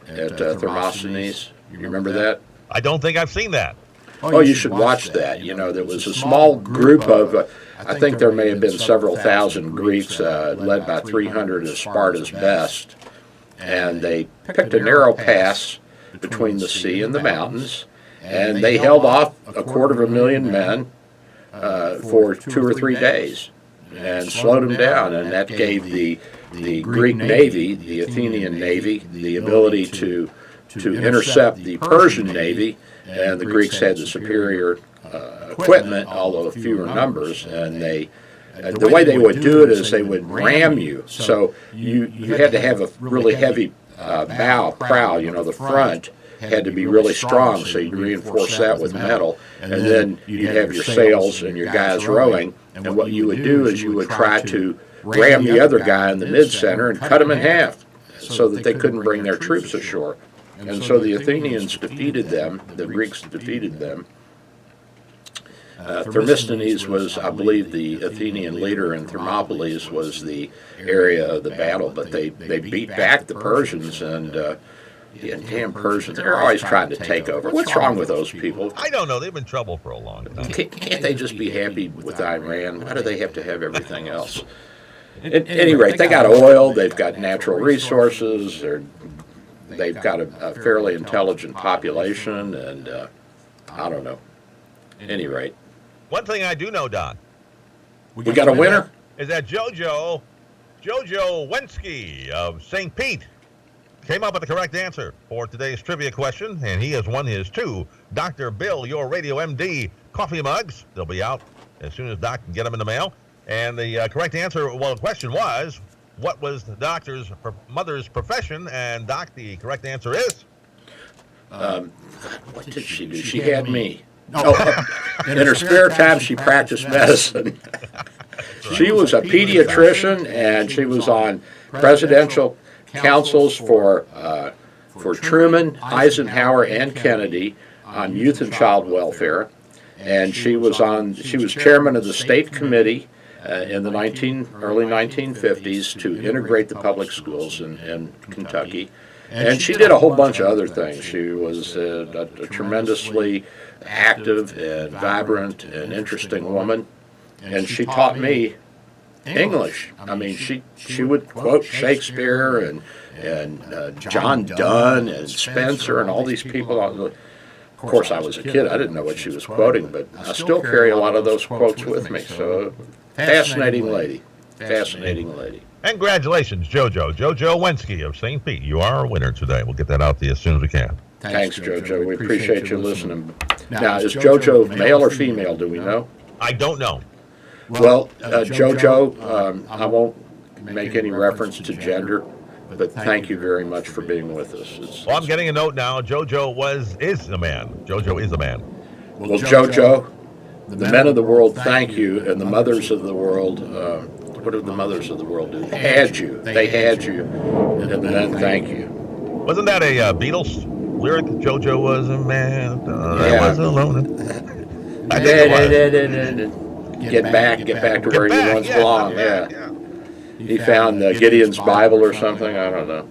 at Thermopylae? You remember that? I don't think I've seen that. Oh, you should watch that. You know, there was a small group of, I think there may have been several thousand Greeks led by 300 of Sparta's best. And they picked a narrow pass between the sea and the mountains. And they held off 250,000 men for 2 or 3 days and slowed them down. And that gave the Greek navy, the Athenian navy, the ability to intercept the Persian navy, and the Greeks had the superior equipment, although fewer numbers, and the way they would do it is they would ram you. So you had to have a really heavy prow, you know, the front had to be really strong, so you'd reinforce that with metal, and then you'd have your sails and your guys rowing, and what you would do is you would try to ram the other guy in the mid-center and cut him in half so that they couldn't bring their troops ashore. And so the Athenians defeated them, the Greeks defeated them. Thermopylae was, I believe, the Athenian leader, and Thermopylae was the area of the battle, but they beat back the Persians, and damn Persians, they're always trying to take over. What's wrong with those people? I don't know. They've been in trouble for a long time. Can't they just be happy with Iran? Why do they have to have everything else? At any rate, they got oil, they've got natural resources, they've got a fairly intelligent population, and I don't know. At any rate. One thing I do know, Don. We got a winner? Is that Jojo Wensky of St. Pete came up with the correct answer for today's trivia question, and he has won his 2 Dr. Bill, Your Radio MD coffee mugs. They'll be out as soon as Doc can get them in the mail. And the correct answer, well, the question was, what was the mother's profession? And Doc, the correct answer is? What did she do? She had me. In her spare time, she practiced medicine. She was a pediatrician, and she was on presidential councils for Truman, Eisenhower, and Kennedy on youth and child welfare. And she was chairman of the state committee in the early 1950s to integrate the public schools in Kentucky. And she did a whole bunch of other things. She was a tremendously active and vibrant and interesting woman. And she taught me English. I mean, she would quote Shakespeare and John Donne and Spencer and all these people. Of course, I was a kid. I didn't know what she was quoting, but I still carry a lot of those quotes with me. So, fascinating lady. Fascinating lady. And congratulations, Jojo Wensky of St. Pete. You are a winner today. We'll get that out to you as soon as we can. Thanks, Jojo. We appreciate you listening. Now, is Jojo male or female? Do we know? I don't know. Well, Jojo, I won't make any reference to gender, but thank you very much for being with us. Well, I'm getting a note now. Jojo is a man. Jojo is a man. Well, JoJo, the men of the world thank you, and the mothers of the world, what did the mothers of the world do? Had you. They had you, and the men thank you. Wasn't that a Beatles lyric? JoJo was a man, I was alone. I think it was. Get back to where you once belonged. Yeah. He found Gideon's Bible or something. I don't know.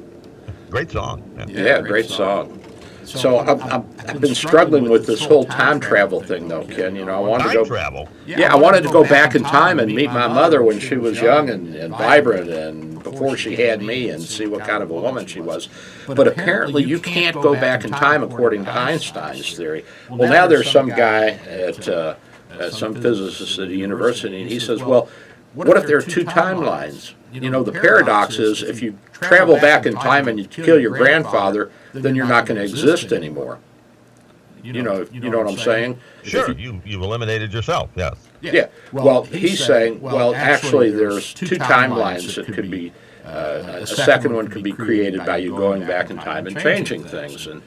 Great song. Yeah, great song. So I've been struggling with this whole time travel thing, though, Ken. I wanted to go travel. Yeah, I wanted to go back in time and meet my mother when she was young and vibrant and before she had me and see what kind of a woman she was. But apparently you can't go back in time according to Einstein's theory. Well, now there's some guy at some physicist at a university, and he says, well, what if there are two timelines? The paradox is if you travel back in time and you kill your grandfather, then you're not going to exist anymore. You know what I'm saying? Sure, you've eliminated yourself, yes. Yeah. Well, he's saying, actually, there's two timelines that could be, a second one could be created by you going back in time and changing things. And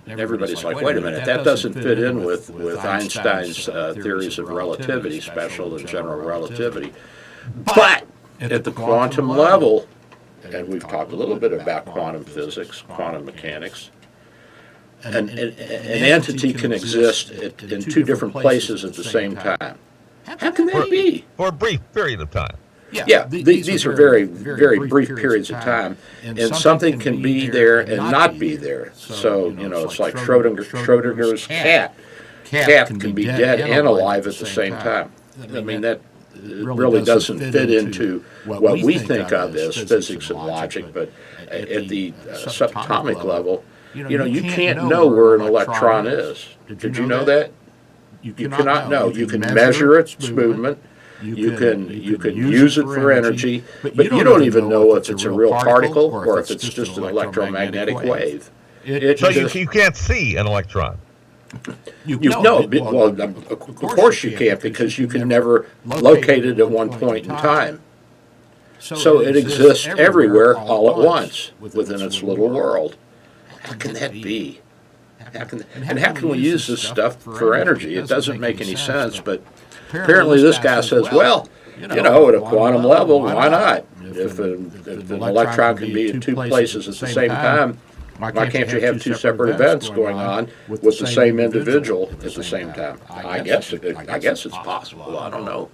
everybody's like, wait a minute, that doesn't fit in with Einstein's theories of relativity, special and general relativity. But at the quantum level, and we've talked a little bit about quantum physics, quantum mechanics, an entity can exist in two different places at the same time. How can that be? For a brief period of time. Yeah, these are very, very brief periods of time, and something can be there and not be there. So, it's like Schrodinger's cat. Cat can be dead and alive at the same time. I mean, that really doesn't fit into what we think of as physics and logic, but at the subatomic level, you can't know where an electron is. Did you know that? You cannot know. You can measure its movement. You can use it for energy, but you don't even know if it's a real particle or if it's just an electromagnetic wave. So you can't see an electron. Of course you can't, because you can never locate it at one point in time. So it exists everywhere all at once within its little world. How can that be? How can we use this stuff for energy? It doesn't make any sense, but apparently this guy says, well, at a quantum level, why not? If an electron can be in two places at the same time, why can't you have two separate events going on with the same individual at the same time? I guess it's possible. I don't know.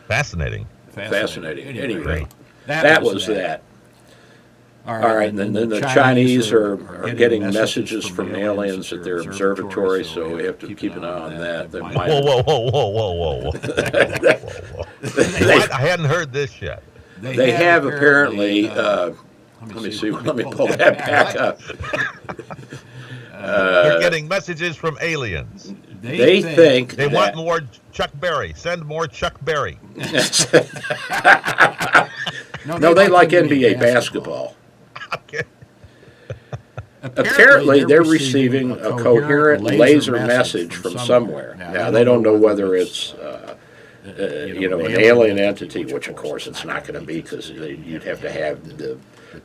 Fascinating. Anyway, that was that. All right, and then the Chinese are getting messages from aliens at their observatory, so we have to keep an eye on that. Whoa. I hadn't heard this yet. They have apparently, let me pull that back up. They're getting messages from aliens. They think they want more Chuck Berry. Send more Chuck Berry. No, they like NBA basketball. Okay. Apparently, they're receiving a coherent laser message from somewhere. Now, they don't know whether it's, an alien entity, which, of course, it's not going to be, because you'd have to have the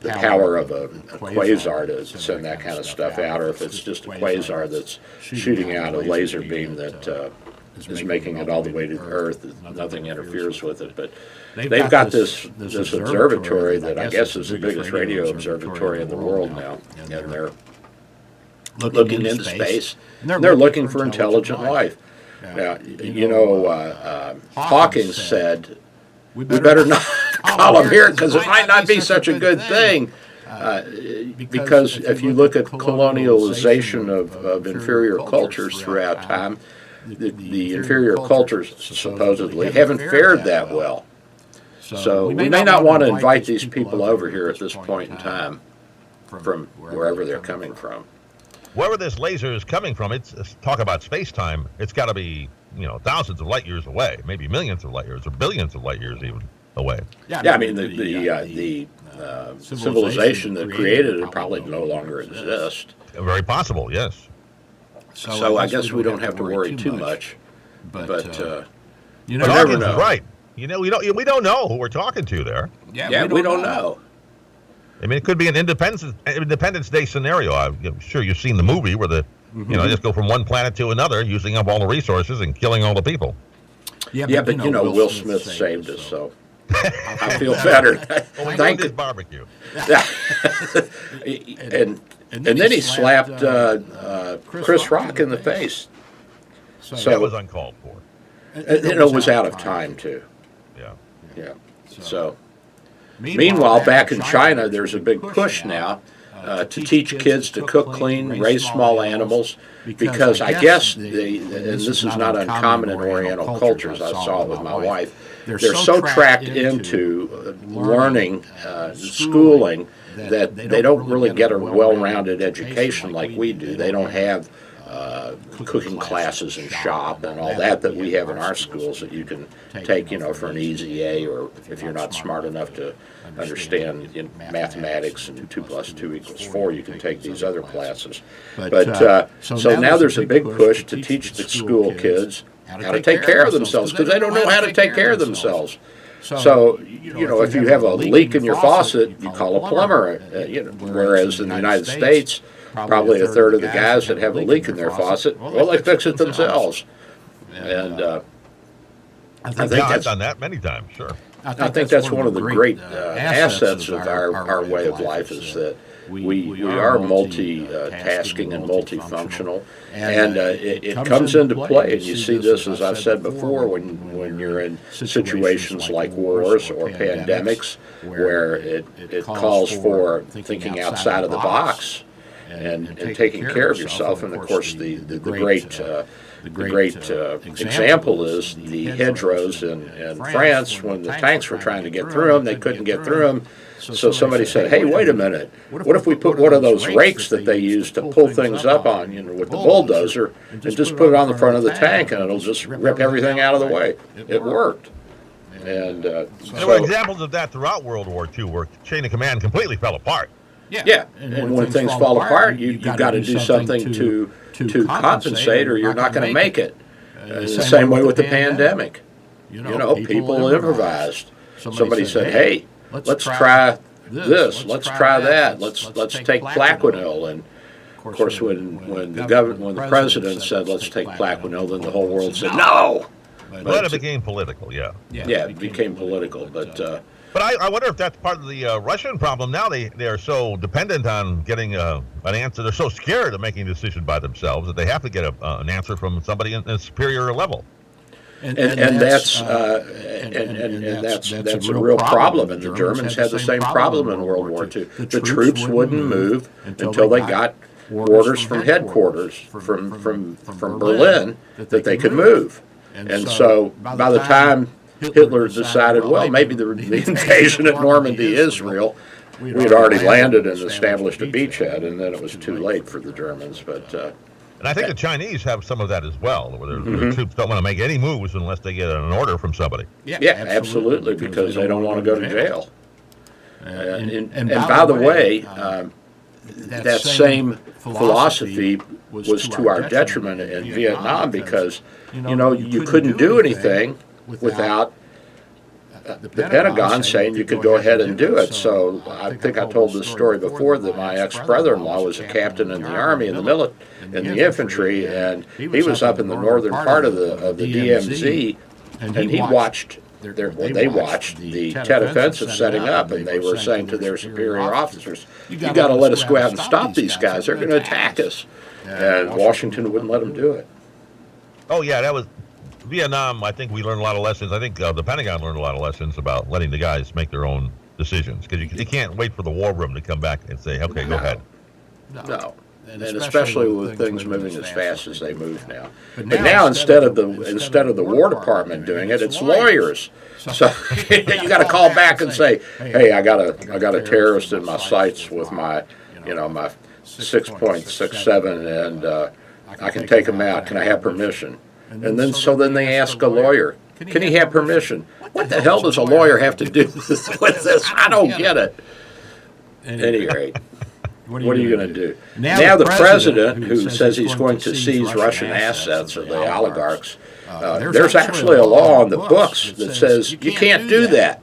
power of a quasar to send that kind of stuff out, or if it's just a quasar that's shooting out a laser beam that is making it all the way to Earth, nothing interferes with it. But they've got this observatory that I guess is the biggest radio observatory in the world now, and they're looking into space, and they're looking for intelligent life. Now, Hawking said, we better not call them here because it might not be such a good thing. Because if you look at colonialization of inferior cultures throughout time, the inferior cultures supposedly haven't fared that well. So we may not want to invite these people over here at this point in time from wherever they're coming from. Wherever this laser is coming from, it's talk about space-time, it's got to be, thousands of light years away, maybe millions of light years or billions of light years even away. Yeah, I mean, the civilization that created it probably no longer exists. Very possible, yes. So I guess we don't have to worry too much. But you never know. Right. We don't know who we're talking to there. Yeah, we don't know. I mean, it could be an Independence Day scenario. I'm sure you've seen the movie where the You know, just go from one planet to another, using up all the resources and killing all the people. Yeah, but you know, Will Smith saved us, so I feel better. Thank you. Barbecue. and then he slapped Chris Rock in the face. So that was uncalled for. It was out of time too. Yeah. Yeah. So, meanwhile, back in China, there's a big push now to teach kids to cook clean, raise small animals, because I guess, and this is not uncommon in Oriental cultures, I saw it with my wife, they're so tracked into learning, schooling, that they don't really get a well-rounded education like we do. They don't have cooking classes in shop and all that we have in our schools that you can take, you know, for an easy A, or if you're not smart enough to understand mathematics and 2 + 2 = 4, you can take these other classes. But so now there's a big push to teach the school kids how to take care of themselves, because they don't know how to take care of themselves. So, you know, if you have a leak in your faucet, you call a plumber. You know, whereas in the United States, probably a third of the guys that have a leak in their faucet, well, they fix it themselves. And I think I've done that many times, sure. I think that's one of the great assets of our way of life, is that we are multitasking and multifunctional, and it comes into play. And you see this, as I've said before, when you're in situations like wars or pandemics, where it calls for thinking outside of the box and taking care of yourself. And of course, the great example is the hedgerows in France. When the tanks were trying to get through them, they couldn't get through them. So somebody said, "Hey, wait a minute. What if we put one of those rakes that they use to pull things up on, you know, with the bulldozer, and just put it on the front of the tank, and it'll just rip everything out of the way?" It worked. And there were examples of that throughout World War II, where chain of command completely fell apart. Yeah, and when things fall apart, you've got to do something to compensate, or you're not going to make it. The same way with the pandemic. You know, people improvised. Somebody said, "Hey, let's try this. Let's try that. Let's take Plaquenil." And of course, when the president said, "Let's take Plaquenil," then the whole world said, "No." But it became political, yeah. Yeah, it became political, But I wonder if that's part of the Russian problem now. They are so dependent on getting an answer. They're so scared of making a decision by themselves that they have to get an answer from somebody in a superior level. And that's a real problem. And the Germans had the same problem in World War II. The troops wouldn't move until they got orders from headquarters from Berlin that they could move. And so by the time Hitler decided, well, maybe the invasion at Normandy is real, we had already landed and established a beachhead, and then it was too late for the Germans. But and I think the Chinese have some of that as well, where their troops don't want to make any moves unless they get an order from somebody. Yeah, absolutely, because they don't want to go to jail. And by the way, that same philosophy was to our detriment in Vietnam, because you couldn't do anything without the Pentagon saying you could go ahead and do it. So I think I told this story before, that my ex-brother-in-law was a captain in the Army, in the infantry, and he was up in the northern part of the DMZ, and they watched the Tet Offensive setting up, and they were saying to their superior officers, "You got to let us go out and stop these guys. They're going to attack us." And Washington wouldn't let them do it. Oh yeah, that was Vietnam. I think we learned a lot of lessons. I think the Pentagon learned a lot of lessons about letting the guys make their own decisions, because you can't wait for the war room to come back and say, "Okay, go ahead." No. And especially with things moving as fast as they move now. But now instead of the War Department doing it, it's lawyers. So you got to call back and say, "Hey, I got a terrorist in my sights with my 6.67, and I can take him out. Can I have permission?" And then they ask a lawyer, "Can he have permission?" What the hell does a lawyer have to do with this? I don't get it. At any rate. What are you going to do? Now the president, who says he's going to seize Russian assets, or the oligarchs, there's actually a law on the books that says you can't do that.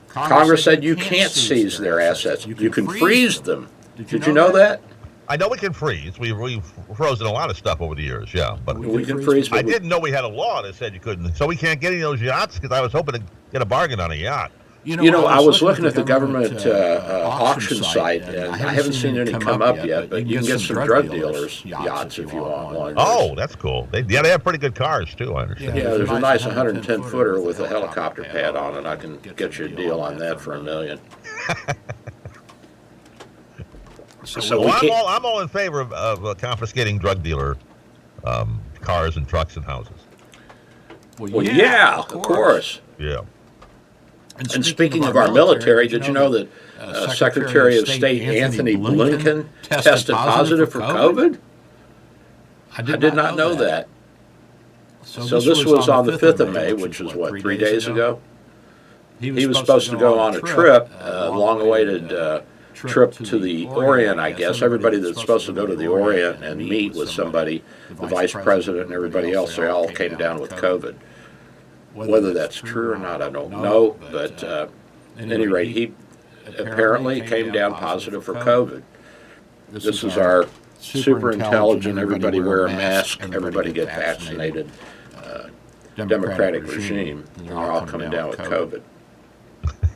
Congress said you can't seize their assets. You can freeze them. Did you know that? I know we can freeze. We've frozen a lot of stuff over the years, yeah. But we can freeze. I didn't know we had a law that said you couldn't. So we can't get any of those yachts because I was hoping to get a bargain on a yacht. I was looking at the government auction site, and I haven't seen any come up yet, but you can get some drug dealers' yachts if you want one. Oh, that's cool. They have pretty good cars, too, I understand. Yeah, there's a nice 110-footer with a helicopter pad on it. I can get you a deal on that for $1 million. I'm all in favor of confiscating drug dealer cars and trucks and houses. Well, yeah, of course. Yeah. And speaking of our military, did you know that Secretary of State Anthony Blinken tested positive for COVID? I did not know that. So this was on the 5th of May, which was, 3 days ago? He was supposed to go on a trip, a long-awaited trip to the Orient, I guess. Everybody that's supposed to go to the Orient and meet with somebody, the vice president and everybody else, they all came down with COVID. Whether that's true or not, I don't know, but at any rate, he apparently came down positive for COVID. This is our super intelligent, everybody wear a mask, everybody get vaccinated, democratic regime. They're all coming down with COVID.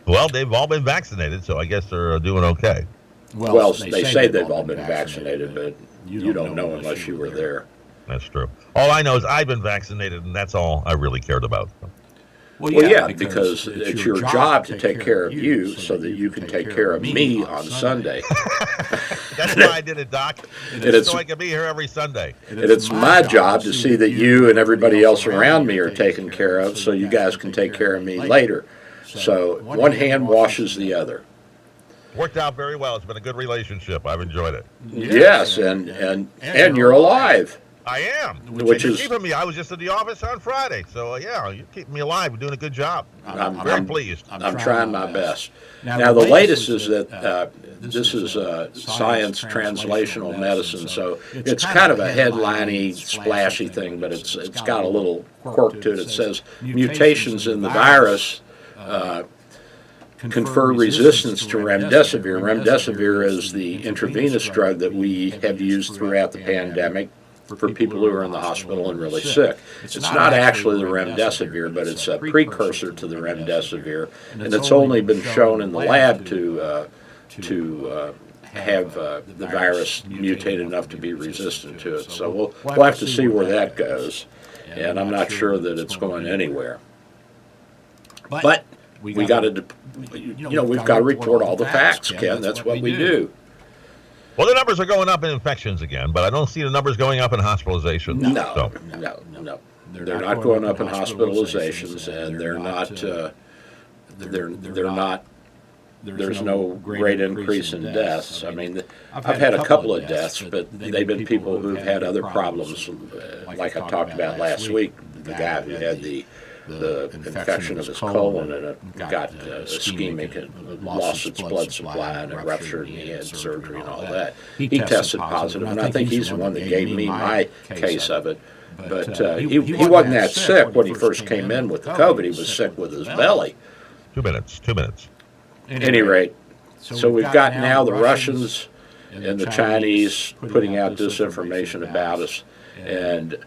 Well, they've all been vaccinated, so I guess they're doing okay. Well, they say they've all been vaccinated, but you don't know unless you were there. That's true. All I know is I've been vaccinated, and that's all I really cared about. Well, yeah, because it's your job to take care of you so that you can take care of me on Sunday. That's why I did it, Doc. So I can be here every Sunday. And it's my job to see that you and everybody else around me are taken care of so you guys can take care of me later. So one hand washes the other. Worked out very well. It's been a good relationship. I've enjoyed it. Yes, and you're alive. I am. Which is keeping me. I was just at the office on Friday, so yeah, you're keeping me alive. You're doing a good job. I'm very pleased. I'm trying my best. Now the latest is that this is science translational medicine, so it's kind of a headline-y, splashy thing, but it's got a little quirk to it. It says mutations in the virus confer resistance to remdesivir. Remdesivir is the intravenous drug that we have used throughout the pandemic for people who are in the hospital and really sick. It's not actually the remdesivir, but it's a precursor to the remdesivir, and it's only been shown in the lab to have the virus mutate enough to be resistant to it. So we'll have to see where that goes, and I'm not sure that it's going anywhere. But we got to, we've got to report all the facts, Ken. That's what we do. Well, the numbers are going up in infections again, but I don't see the numbers going up in hospitalizations. No. They're not going up in hospitalizations, and they're not. There's no great increase in deaths. I mean, I've had a couple of deaths, but they've been people who've had other problems, like I talked about last week. The guy who had the infection of his colon, and it got ischemic and lost its blood supply, and it ruptured, and he had surgery and all that. He tested positive, and I think he's the one that gave me my case of it. But he wasn't that sick when he first came in with the COVID. He was sick with his belly. 2 minutes. At any rate, so we've got now the Russians and the Chinese putting out disinformation about us, and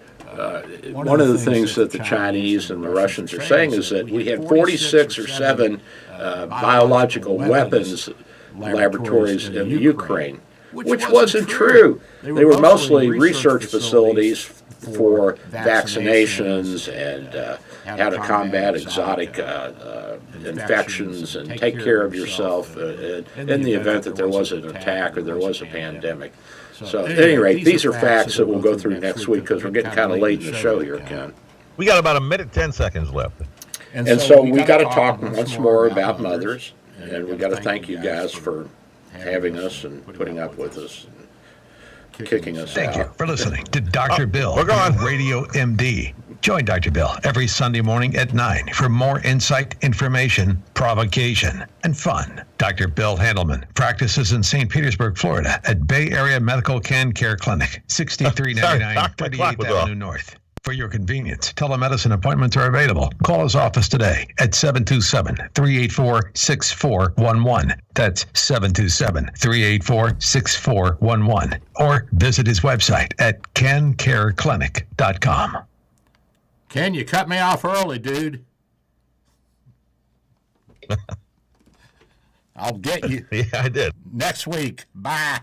one of the things that the Chinese and the Russians are saying is that we had 46 or 7 biological weapons laboratories in the Ukraine, which wasn't true. They were mostly research facilities for vaccinations and how to combat exotic infections and take care of yourself in the event that there was an attack or there was a pandemic. So at any rate, these are facts that we'll go through next week because we're getting kind of late in the show here, Ken. We got about 1 minute, 10 seconds left. And so we got to talk once more about mothers, and we got to thank you guys for having us and putting up with us and kicking us out. Thank you for listening to Dr. Bill, we're going. Radio MD. Join Dr. Bill every Sunday morning at 9 for more insight, information, provocation, and fun. Dr. Bill Handelman practices in St. Petersburg, Florida at Bay Area Medical Can Care Clinic, 6399 38th Avenue North. For your convenience, telemedicine appointments are available. Call his office today at 727-384-6411. That's 727-384-6411. Or visit his website at cancareclinic.com. Ken, you cut me off early, dude. I'll get you. Yeah, I did. Next week. Bye.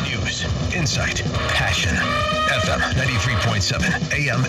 News, insight, passion. FM 93.7, AM